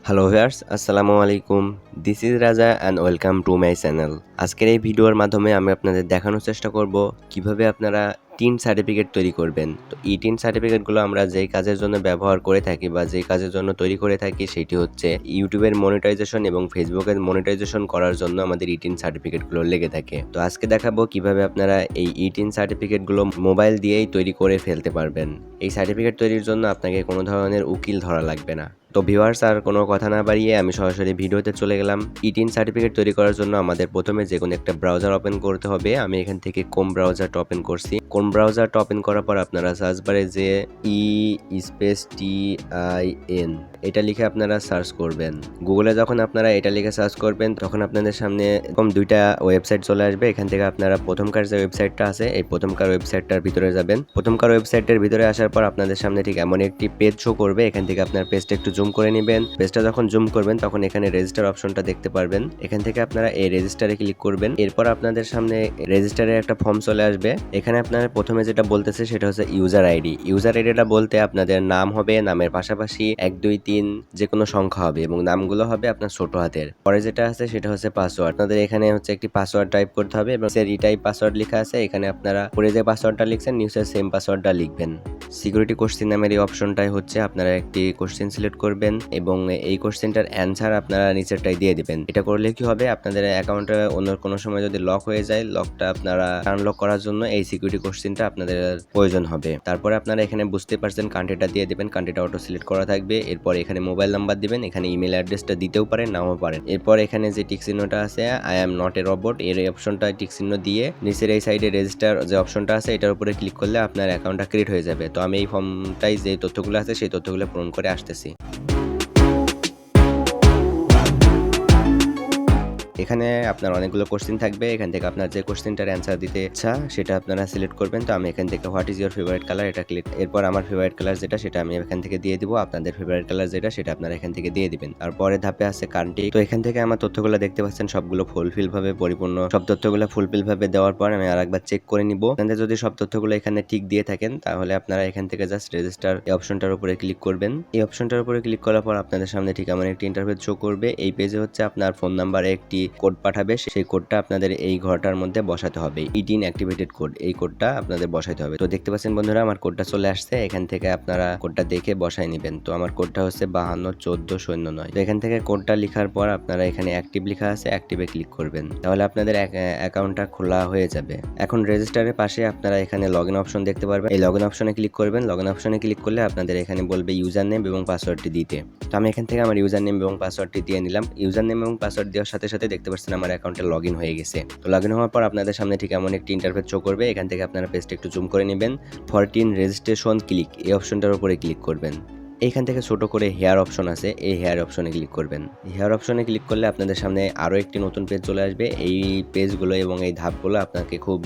Hello viewers, আসসালামু আলাইকুম। This is রাজা and welcome to my channel. আজকের এই ভিডিওর মাধ্যমে আমি আপনাদের দেখানোর চেষ্টা করব কিভাবে আপনারা টিন সার্টিফিকেট তৈরি করবেন। তো এই টিন সার্টিফিকেটগুলো আমরা যেই কাজের জন্য ব্যবহার করে থাকি বা যেই কাজের জন্য তৈরি করে থাকি সেটি হচ্ছে ইউটিউবের মনিটাইজেশন এবং ফেসবুকের মনিটাইজেশন করার জন্য আমাদের ই টিন সার্টিফিকেটগুলো লেগে থাকে। তো আজকে দেখাবো কিভাবে আপনারা এই ই টিন সার্টিফিকেটগুলো মোবাইল দিয়েই তৈরি করে ফেলতে পারবেন। এই সার্টিফিকেট তৈরির জন্য আপনাকে কোনো ধরনের উকিল ধরা লাগবে না। তো ভিউয়ার্স, আর কোনো কথা না বাড়িয়ে আমি সরাসরি ভিডিওতে চলে গেলাম। ই টিন সার্টিফিকেট তৈরি করার জন্য আমাদের প্রথমে যে কোনো একটা ব্রাউজার ওপেন করতে হবে। আমি এখান থেকে কোম ব্রাউজারটা ওপেন করছি। কোম ব্রাউজারটা ওপেন করার পর আপনারা সার্চ বারে যে TIN এটা লিখে আপনারা সার্চ করবেন। গুগলে যখন আপনারা এটা লিখে সার্চ করবেন তখন আপনাদের সামনে এরকম দুইটা ওয়েবসাইট চলে আসবে। এখান থেকে আপনারা প্রথমকার যে ওয়েবসাইটটা আছে এই প্রথমকার ওয়েবসাইটটার ভিতরে যাবেন। প্রথমকার ওয়েবসাইটের ভিতরে আসার পর আপনাদের সামনে ঠিক এমন একটি পেজ শো করবে। এখান থেকে আপনার পেজটা একটু জুম করে নেবেন। পেজটা যখন জুম করবেন তখন এখানে রেজিস্টার অপশনটা দেখতে পারবেন। এখান থেকে আপনারা এই রেজিস্টারে ক্লিক করবেন। এরপর আপনাদের সামনে রেজিস্টারের একটা ফর্ম চলে আসবে। এখানে আপনারা প্রথমে যেটা বলতেছে সেটা হচ্ছে ইউজার আইডি। ইউজার আইডিটা বলতে আপনাদের নাম হবে, নামের পাশাপাশি 1 2 3 যে কোনো সংখ্যা হবে এবং নামগুলো হবে আপনার ছোট হাতের। পরে যেটা আছে সেটা হচ্ছে পাসওয়ার্ড। আপনাদের এখানে হচ্ছে একটি পাসওয়ার্ড টাইপ করতে হবে এবং রিটাইপ পাসওয়ার্ড লেখা আছে। এখানে আপনারা পরে যে পাসওয়ার্ডটা লিখছেন নিচের সেম পাসওয়ার্ডটা লিখবেন। সিকিউরিটি কোশ্চেন নামের এই অপশনটাই হচ্ছে আপনারা একটি কোশ্চেন সিলেক্ট করবেন এবং এই কোশ্চেনটার অ্যান্সার আপনারা নিচেরটাই দিয়ে দিবেন। এটা করলে কি হবে, আপনাদের অ্যাকাউন্টে অন্য কোনো সময় যদি লক হয়ে যায়, লকটা আপনারা আনলক করার জন্য এই সিকিউরিটি কোশ্চেনটা আপনাদের প্রয়োজন হবে। তারপরে আপনারা এখানে বুঝতে পারছেন কান্ট্রিটা দিয়ে দিবেন, কান্ট্রিটা অটো সিলেক্ট করা থাকবে। এরপর এখানে মোবাইল নাম্বার দিবেন, এখানে ইমেল অ্যাড্রেসটা দিতেও পারেন নাও পারেন। এরপর এখানে যে টিক চিহ্নটা আছে I am not a robot এর এই অপশনটা টিক চিহ্ন দিয়ে নিচের এই সাইডে রেজিস্টার যে অপশনটা আছে এটার উপরে ক্লিক করলে আপনার অ্যাকাউন্টটা ক্রিয়েট হয়ে যাবে। তো আমি এই ফর্মটাই যে তথ্যগুলো আছে সেই তথ্যগুলো পূরণ করে আসতেছি। এখানে আপনার অনেকগুলো কোশ্চেন থাকবে। এখান থেকে আপনার যে কোশ্চেনটার অ্যান্সার দিতে ইচ্ছা সেটা আপনারা সিলেক্ট করবেন। তো আমি এখান থেকে what is your favourite colour এটা ক্লিক। এরপর আমার ফেভারিট কালার যেটা সেটা আমি এখান থেকে দিয়ে দিব। আপনাদের ফেভারিট কালার যেটা সেটা আপনারা এখান থেকে দিয়ে দিবেন। তারপরে ধাপে আছে কান্ট্রি। তো এখান থেকে আমার তথ্যগুলো দেখতে পাচ্ছেন সবগুলো ফুলফিল ভাবে পরিপূর্ণ। সব তথ্যগুলো ফুলফিল ভাবে দেওয়ার পর আমি আরেকবার চেক করে নিব। আপনাদের যদি সব তথ্যগুলো এখানে ঠিক দিয়ে থাকেন তাহলে আপনারা এখান থেকে জাস্ট রেজিস্টার এই অপশনটার উপরে ক্লিক করবেন। এই অপশনটার উপরে ক্লিক করার পর আপনাদের সামনে ঠিক এমন একটি ইন্টারফেস শো করবে। এই পেজে হচ্ছে আপনার ফোন নাম্বারে একটি কোড পাঠাবে। সেই কোডটা আপনাদের এই ঘরটার মধ্যে বসাতে হবে। ই টিন অ্যাক্টিভেটেড কোড, এই কোডটা আপনাদের বসাতে হবে। তো দেখতে পাচ্ছেন বন্ধুরা আমার কোডটা চলে আসছে। এখান থেকে আপনারা কোডটা দেখে বসাই নেবেন। তো আমার কোডটা হচ্ছে 521409। তো এখান থেকে কোডটা লেখার পর আপনারা এখানে অ্যাক্টিভ লেখা আছে, অ্যাক্টিভে ক্লিক করবেন। তাহলে আপনাদের অ্যাকাউন্টটা খোলা হয়ে যাবে। এখন রেজিস্টারের পাশে আপনারা এখানে লগইন অপশন দেখতে পারবেন। এই লগইন অপশনে ক্লিক করবেন। লগইন অপশনে ক্লিক করলে আপনাদের এখানে বলবে ইউজার নেম এবং পাসওয়ার্ডটি দিতে। তো আমি এখান থেকে আমার ইউজার নেম এবং পাসওয়ার্ডটি দিয়ে নিলাম। ইউজার নেম এবং পাসওয়ার্ড দেওয়ার সাথে সাথে দেখতে পাচ্ছেন আমার অ্যাকাউন্টে লগইন হয়ে গেছে। তো লগইন হওয়ার পর আপনাদের সামনে ঠিক এমন একটি ইন্টারফেস শো করবে। এখান থেকে আপনারা পেজটা একটু জুম করে নেবেন। 14 রেজিস্ট্রেশন ক্লিক এই অপশনটার উপরে ক্লিক করবেন। এইখান থেকে ছোট করে হেয়ার অপশন আছে, এই হেয়ার অপশনে ক্লিক করবেন। হেয়ার অপশনে ক্লিক করলে আপনাদের সামনে আরও একটি নতুন পেজ চলে আসবে। এই পেজগুলো এবং এই ধাপগুলো আপনাকে খুব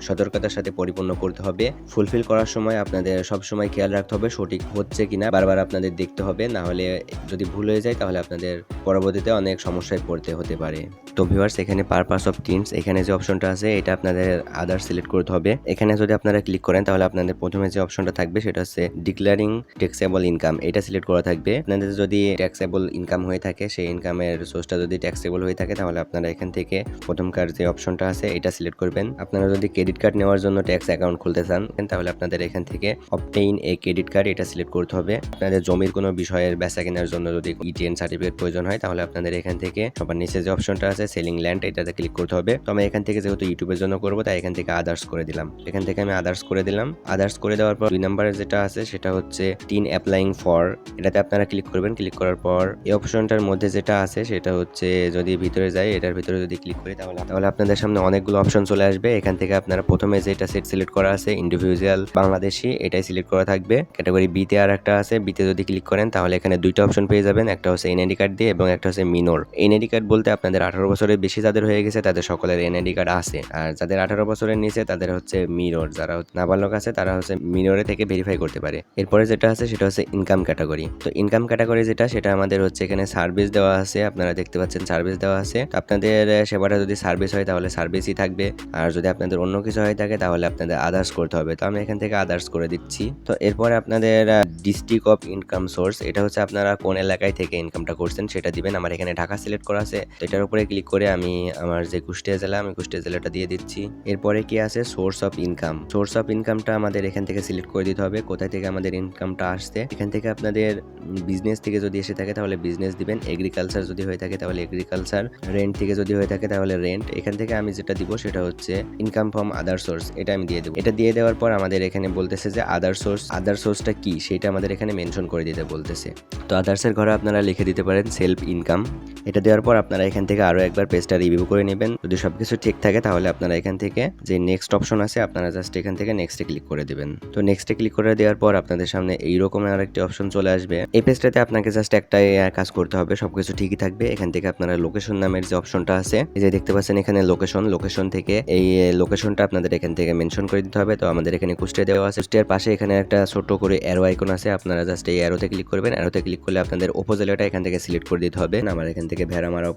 সতর্কতার সাথে পরিপূর্ণ করতে হবে। ফুলফিল করার সময় আপনাদের সবসময় খেয়াল রাখতে হবে সঠিক হচ্ছে কিনা, বারবার আপনাদের দেখতে হবে। না হলে যদি ভুল হয়ে যায় তাহলে আপনাদের পরবর্তীতে অনেক সমস্যায় পড়তে হতে পারে। তো ভিউয়ার্স, এখানে পারপাস অফ টিনস এখানে যে অপশনটা আছে এটা আপনাদের আদার সিলেক্ট করতে হবে। এখানে যদি আপনারা ক্লিক করেন তাহলে আপনাদের প্রথমে যে অপশনটা থাকবে সেটা হচ্ছে ডিক্লারিং ট্যাক্সেবল ইনকাম, এটা সিলেক্ট করা থাকবে। আপনাদের যদি ট্যাক্সেবল ইনকাম হয়ে থাকে, সেই ইনকামের সোর্সটা যদি ট্যাক্সেবল হয়ে থাকে তাহলে আপনারা এখান থেকে প্রথমকার যে অপশনটা আছে এটা সিলেক্ট করবেন। আপনারা যদি ক্রেডিট কার্ড নেওয়ার জন্য ট্যাক্স অ্যাকাউন্ট খুলতে চান তাহলে আপনাদের এখান থেকে অবটেইন এ ক্রেডিট কার্ড এটা সিলেক্ট করতে হবে। আপনাদের জমির কোনো বিষয়ের বেচা কেনার জন্য যদি ইটিএন সার্টিফিকেট প্রয়োজন হয় তাহলে আপনাদের এখান থেকে সবার নিচে যে অপশনটা আছে সেলিং ল্যান্ড এটাতে ক্লিক করতে হবে। তো আমি এখান থেকে যেহেতু ইউটিউবের জন্য করবো তাই এখান থেকে আদার্স করে দিলাম। এখান থেকে আমি আদার্স করে দিলাম। আদার্স করে দেওয়ার পর 2 নম্বরে যেটা আছে সেটা হচ্ছে টিন অ্যাপ্লাইং ফর, এটাতে আপনারা ক্লিক করবেন। ক্লিক করার পর এই অপশনটার মধ্যে যেটা আছে সেটা হচ্ছে যদি ভিতরে যাই, এটার ভিতরে যদি ক্লিক করি তাহলে আপনাদের সামনে অনেকগুলো অপশন চলে আসবে। এখান থেকে আপনারা প্রথমে যেটা সেট সিলেক্ট করা আছে ইন্ডিভিজুয়াল বাংলাদেশি এটাই সিলেক্ট করা থাকবে। ক্যাটাগরি বিতে আর একটা আছে, বিতে যদি ক্লিক করেন তাহলে এখানে দুইটা অপশন পেয়ে যাবেন, একটা হচ্ছে এনআইডি কার্ড দিয়ে এবং একটা হচ্ছে মিনোর। এনআইডি কার্ড বলতে আপনাদের 18 বছরের বেশি যাদের হয়ে গেছে তাদের সকলের এনআইডি কার্ড আছে, আর যাদের 18 বছরের নিচে তাদের হচ্ছে মিরর, যারা নাবালক আছে তারা হচ্ছে মিররে থেকে ভেরিফাই করতে পারে। এরপরে যেটা আছে সেটা হচ্ছে ইনকাম ক্যাটাগরি। তো ইনকাম ক্যাটাগরি যেটা সেটা আমাদের হচ্ছে এখানে সার্ভিস দেওয়া আছে, আপনারা দেখতে পাচ্ছেন সার্ভিস দেওয়া আছে। আপনাদের সেবাটা যদি সার্ভিস হয় তাহলে সার্ভিসই থাকবে, আর যদি আপনাদের অন্য কিছু হয়ে থাকে তাহলে আপনাদের আদার্স করতে হবে। তো আমি এখান থেকে আদার্স করে দিচ্ছি। তো এরপরে আপনাদের ডিস্ট্রিক্ট অফ ইনকাম সোর্স, এটা হচ্ছে আপনারা কোন এলাকায় থেকে ইনকামটা করছেন সেটা দিবেন। আমার এখানে ঢাকা সিলেক্ট করা আছে, তো এটার উপরে ক্লিক করে আমি আমার যে কুষ্টিয়া জেলা, আমি কুষ্টিয়া জেলাটা দিয়ে দিচ্ছি। এরপরে কি আছে, source of income. Source of ইনকামটা আমাদের এখান থেকে সিলেক্ট করে দিতে হবে, কোথায় থেকে আমাদের ইনকামটা আসছে। এখান থেকে আপনাদের বিজনেস থেকে যদি এসে থাকে তাহলে বিজনেস দিবেন, এগ্রিকালচার যদি হয়ে থাকে তাহলে এগ্রিকালচার, রেন্ট থেকে যদি হয়ে থাকে তাহলে রেন্ট। এখান থেকে আমি যেটা দিব সেটা হচ্ছে ইনকাম ফ্রম আদার সোর্স, এটা আমি দিয়ে দেবো। এটা দিয়ে দেওয়ার পর আমাদের এখানে বলতেছে যে আদার সোর্সটা কি সেটা আমাদের এখানে মেনশন করে দিতে বলতেছে। তো আদার্সের ঘরে আপনারা লিখে দিতে পারেন সেলফ ইনকাম। এটা দেওয়ার পর আপনারা এখান থেকে আরো একবার পেজটা রিভিউ করে নেবেন। যদি সবকিছু ঠিক থাকে তাহলে আপনারা এখান থেকে যে নেক্সট অপশন আছে আপনারা জাস্ট এখান থেকে নেক্সটে ক্লিক করে দিবেন। তো নেক্সটে ক্লিক করে দেওয়ার পর আপনাদের সামনে এইরকম আরেকটি অপশন চলে আসবে। এই পেজটাতে আপনাকে জাস্ট একটাই কাজ করতে হবে, সবকিছু ঠিকই থাকবে। এখান থেকে আপনারা লোকেশন নামের যে অপশনটা আছে, এই যে দেখতে পাচ্ছেন এখানে লোকেশন থেকে এই লোকেশনটা আপনাদের এখান থেকে মেনশন করে দিতে হবে। তো আমাদের এখানে কুষ্টিয়া দেওয়া আছে, কুষ্টিয়ার পাশে এখানে একটা ছোট করে অ্যারো আইকন আছে, আপনারা জাস্ট এই অ্যারোতে ক্লিক করবেন। অ্যারোতে ক্লিক করলে আপনাদের উপজেলাটা এখান থেকে সিলেক্ট করে দিতে হবে। আমার এখান থেকে ভেড়ামারা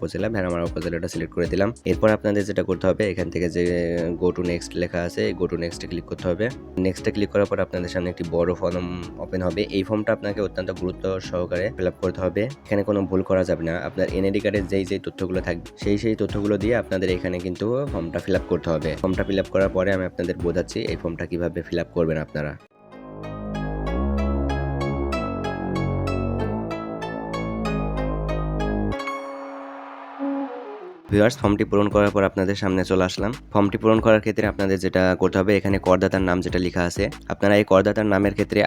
উপজেলাটা সিলেক্ট করে দিলাম। এরপর আপনাদের যেটা করতে হবে, এখান থেকে যে গো টু নেক্সট লেখা আছে, গো টু নেক্সটে ক্লিক করতে হবে। নেক্সটে ক্লিক করার পর আপনাদের সামনে একটি বড় ফর্ম ওপেন হবে। এই ফর্মটা আপনাকে অত্যন্ত গুরুত্ব সহকারে ফিল আপ করতে হবে, এখানে কোনো ভুল করা যাবে না। আপনার এনআইডি কার্ডের যেই তথ্যগুলো থাকবে সেই তথ্যগুলো দিয়ে আপনাদের এখানে কিন্তু ফর্মটা ফিল আপ করতে হবে। ফর্মটা ফিল আপ করার পরে আমি আপনাদের বোঝাচ্ছি এই ফর্মটা কিভাবে ফিল আপ করবেন আপনারা। ভিউয়ার্স, ফর্মটি পূরণ করার পর আপনাদের সামনে চলে আসলাম। ফর্মটি পূরণ করার ক্ষেত্রে আপনাদের যেটা করতে হবে, এখানে করদাতার নাম যেটা লেখা আছে, আপনারা এই করদাতার নামের ক্ষেত্রে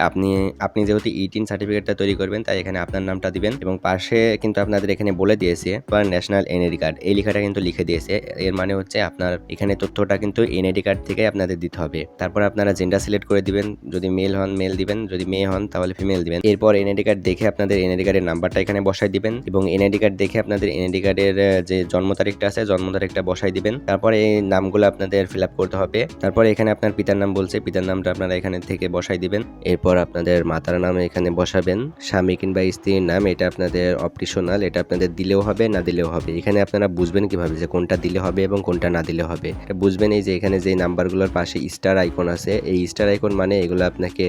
আপনি যেহেতু ই-3 সার্টিফিকেটটা তৈরি করবেন তাই এখানে আপনার নামটা দিবেন এবং পাশে কিন্তু আপনাদের এখানে বলে দিয়েছে ন্যাশনাল এনআইডি কার্ড, এই লেখাটা কিন্তু লিখে দিয়েছে। এর মানে হচ্ছে আপনার এখানে তথ্যটা কিন্তু এনআইডি কার্ড থেকে আপনাদের দিতে হবে। তারপর আপনারা জেন্ডার সিলেক্ট করে দিবেন, যদি মেল হন মেল দিবেন, যদি মেয়ে হন তাহলে ফিমেল দিবেন। এরপর এনআইডি কার্ড দেখে আপনাদের এনআইডি কার্ডের নাম্বারটা এখানে বসাই দিবেন এবং এনআইডি কার্ড দেখে আপনাদের এনআইডি কার্ডের যে জন্ম তারিখটা আছে জন্ম তারিখটা বসাই দিবেন। তারপরে এই নামগুলো আপনাদের ফিল আপ করতে হবে। তারপরে এখানে আপনার পিতার নাম বলছে, পিতার নামটা আপনারা এখানে থেকে বসাই দিবেন। এরপর আপনাদের মাতার নাম এখানে বসাবেন। স্বামী কিংবা স্ত্রীর নাম এটা আপনাদের অপশনাল, এটা আপনাদের দিলেও হবে না দিলেও হবে। এখানে আপনারা বুঝবেন কিভাবে যে কোনটা দিলে হবে এবং কোনটা না দিলে হবে, এটা বুঝবেন এই যে এখানে যে নাম্বারগুলোর পাশে স্টার আইকন আছে, এই স্টার আইকন মানে এগুলো আপনাকে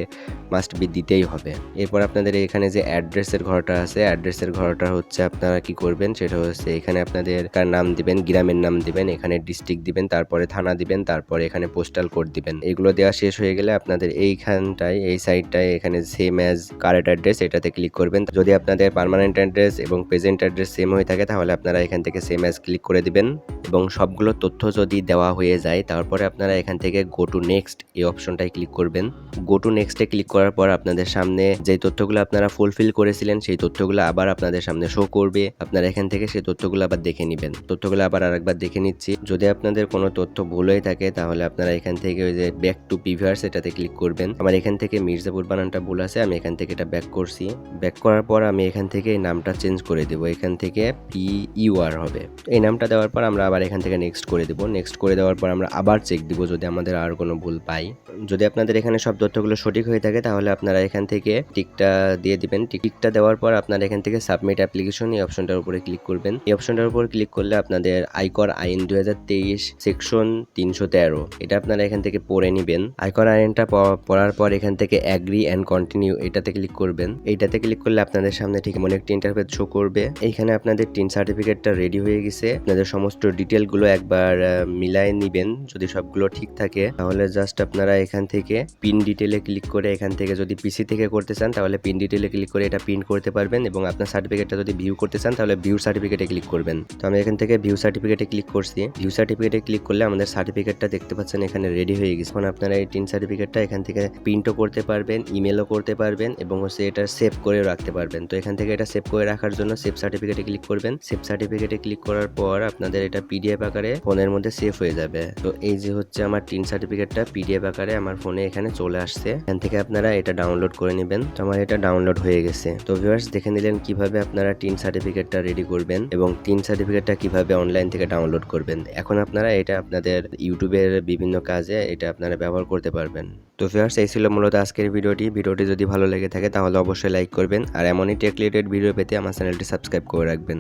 মাস্ট বি দিতেই হবে। এরপর আপনাদের এখানে যে অ্যাড্রেসের ঘরটা আছে, অ্যাড্রেসের ঘরটা হচ্ছে আপনারা কি করবেন সেটা হচ্ছে এখানে আপনাদের কার নাম দিবেন, গ্রামের নাম দিবেন, এখানে ডিস্ট্রিক্ট দিবেন, তারপরে থানা দিবেন, তারপরে এখানে পোস্টাল কোড দিবেন। এগুলো দেওয়া শেষ হয়ে গেলে আপনাদের এইখানটায় এই সাইডটায় এখানে সেম অ্যাজ কারেন্ট অ্যাড্রেস এটাতে ক্লিক করবেন। যদি আপনাদের পার্মানেন্ট অ্যাড্রেস এবং প্রেজেন্ট অ্যাড্রেস সেম হয়ে থাকে তাহলে আপনারা এখান থেকে সেম অ্যাজ ক্লিক করে দিবেন এবং সবগুলো তথ্য যদি দেওয়া হয়ে যায় তারপরে আপনারা এখান থেকে গো টু নেক্সট এই অপশনটায় ক্লিক করবেন। গো টু নেক্সটে ক্লিক করার পর আপনাদের সামনে যে তথ্যগুলো আপনারা ফুলফিল করেছিলেন সেই তথ্যগুলো আবার আপনাদের সামনে শো করবে। আপনারা এখান থেকে সেই তথ্যগুলো আবার দেখে নেবেন। তথ্যগুলো আবার আরেকবার দেখে নিচ্ছি। যদি আপনাদের কোনো তথ্য ভুল হয়ে থাকে তাহলে আপনারা এখান থেকে ওই যে ব্যাক টু প্রিভিয়াস এটাতে ক্লিক করবেন। আমার এখান থেকে মির্জাপুর বানানটা ভুল আছে, আমি এখান থেকে এটা ব্যাক করছি। ব্যাক করার পর আমি এখান থেকে এই নামটা চেঞ্জ করে দেব, এখান থেকে PUR হবে। এই নামটা দেওয়ার পর আমরা আবার এখান থেকে নেক্সট করে দেব। নেক্সট করে দেওয়ার পর আমরা আবার চেক দিব যদি আমাদের আর কোনো ভুল পাই। যদি আপনাদের এখানে সব তথ্যগুলো সঠিক হয়ে থাকে তাহলে আপনারা এখান থেকে টিকটা দিয়ে দিবেন। টিকটা দেওয়ার পর আপনারা এখান থেকে সাবমিট অ্যাপ্লিকেশন এই অপশনটার উপরে ক্লিক করবেন। এই অপশনটার উপর ক্লিক করলে আপনাদের আয়কর আইন 2023 সেকশন 313 এটা আপনারা এখান থেকে পড়ে নেবেন। আয়কর আইনটা পড়ার পর এখান থেকে অ্যাগ্রি অ্যান্ড কন্টিনিউ এটাতে ক্লিক করবেন। এইটাতে ক্লিক করলে আপনাদের সামনে ঠিক এমন একটি ইন্টারফেস শো করবে। এইখানে আপনাদের টিন সার্টিফিকেটটা রেডি হয়ে গেছে। আপনাদের সমস্ত ডিটেলগুলো একবার মিলায় নেবেন। যদি সবগুলো ঠিক থাকে তাহলে জাস্ট আপনারা এখান থেকে পিন ডিটেলে ক্লিক করে এখান থেকে যদি পিসি থেকে করতে চান তাহলে পিন ডিটেলে ক্লিক করে এটা প্রিন্ট করতে পারবেন এবং আপনার সার্টিফিকেটটা যদি ভিউ করতে চান তাহলে ভিউ সার্টিফিকেটে ক্লিক করবেন। তো আমি এখান থেকে ভিউ সার্টিফিকেটে ক্লিক করছি। ভিউ সার্টিফিকেটে ক্লিক করলে আমাদের সার্টিফিকেটটা দেখতে পাচ্ছেন এখানে রেডি হয়ে গেছে। এখন আপনারা এই টিন সার্টিফিকেটটা এখান থেকে প্রিন্টও করতে পারবেন, ইমেলও করতে পারবেন এবং হচ্ছে এটা সেভ করে রাখতে পারবেন। তো এখান থেকে এটা সেভ করে রাখার জন্য সেভ সার্টিফিকেটে ক্লিক করবেন। সেভ সার্টিফিকেটে ক্লিক করার পর আপনাদের এটা পিডিএফ আকারে ফোনের মধ্যে সেভ হয়ে যাবে। তো এই যে হচ্ছে আমার টিন সার্টিফিকেটটা পিডিএফ আকারে আমার ফোনে এখানে চলে আসছে। এখান থেকে আপনারা এটা ডাউনলোড করে নেবেন। তো আমার এটা ডাউনলোড হয়ে গেছে। তো ভিউয়ার্স, দেখে নিলেন কিভাবে আপনারা টিন সার্টিফিকেটটা রেডি করবেন এবং টিন সার্টিফিকেটটা কিভাবে অনলাইন থেকে ডাউনলোড করবেন। এখন আপনারা এটা আপনাদের ইউটিউবের বিভিন্ন কাজে এটা আপনারা ব্যবহার করতে পারবেন। তো ভিউয়ার্স, এই ছিল মূলত আজকের ভিডিওটি যদি ভালো লেগে থাকে তাহলে অবশ্যই লাইক করবেন আর এমনই টেক রিলেটেড ভিডিও পেতে আমার চ্যানেলটি সাবস্ক্রাইব করে রাখবেন।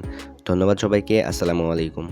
ধন্যবাদ সবাইকে। আসসালামু আলাইকুম।